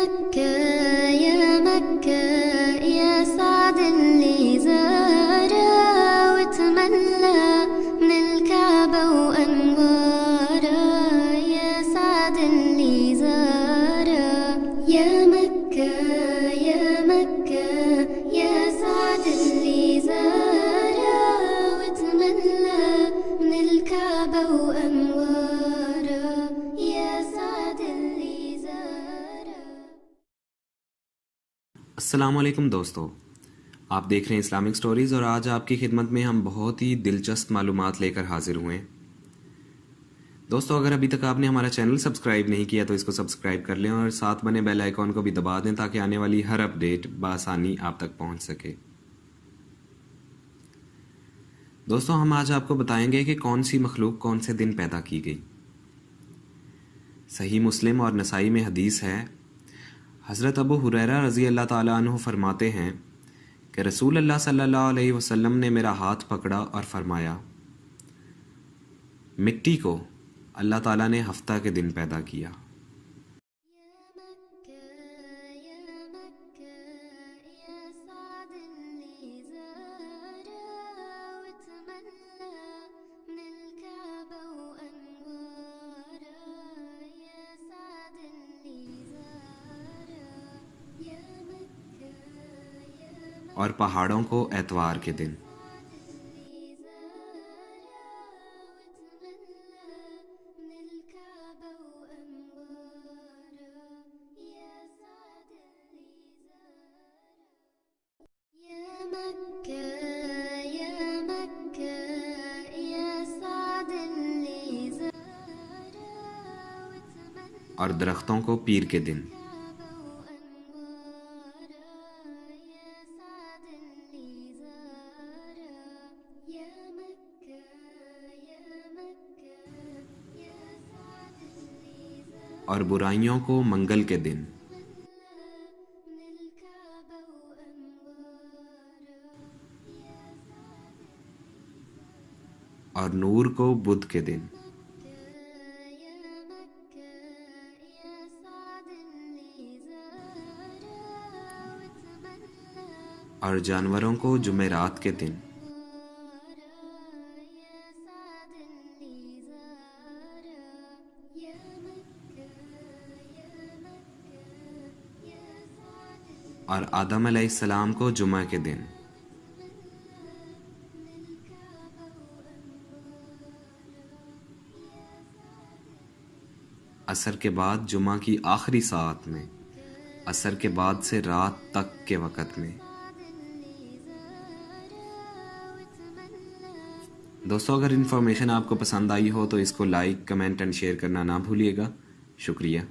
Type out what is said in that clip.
مكة يا مكة يا سعد اللي زارها وتملى من الكعبة وأنوارها، يا سعد اللي زارها يا مكة يا مكة يا سعد اللي زارها وتملى من الكعبة وأنوارها، يا سعد اللي زارها. السلام علیکم دوستو، آپ دیکھ رہے ہیں اسلامک سٹوریز اور آج آپ کی خدمت میں ہم بہت ہی دلچسپ معلومات لے کر حاضر ہوئے ہیں۔ دوستو اگر ابھی تک آپ نے ہمارا چینل سبسکرائب نہیں کیا تو اس کو سبسکرائب کر لیں اور ساتھ بنے بیل آئیکن کو بھی دبا دیں تاکہ آنے والی ہر اپڈیٹ بآسانی آپ تک پہنچ سکے۔ دوستو ہم آج آپ کو بتائیں گے کہ کون سی مخلوق کون سے دن پیدا کی گئی۔ صحیح مسلم اور نسائی میں حدیث ہے، حضرت ابو ہریرہ رضی اللہ تعالیٰ عنہ فرماتے ہیں کہ رسول اللہ صلی اللہ علیہ وسلم نے میرا ہاتھ پکڑا اور فرمایا، مٹی کو اللہ تعالیٰ نے ہفتہ کے دن پیدا کیا۔ اور پہاڑوں کو اتوار کے دن۔ اور درختوں کو پیر کے دن۔ اور برائیوں کو منگل کے دن۔ اور نور کو بدھ کے دن۔ اور جانوروں کو جمعرات کے دن۔ اور آدم علیہ السلام کو جمعہ کے دن۔ عصر کے بعد جمعہ کی آخری ساعت میں، عصر کے بعد سے رات تک کے وقت میں۔ دوستو اگر انفارمیشن آپ کو پسند آئی ہو تو اس کو لائک، کمنٹ اینڈ شیئر کرنا نہ بھولیے گا۔ شکریہ۔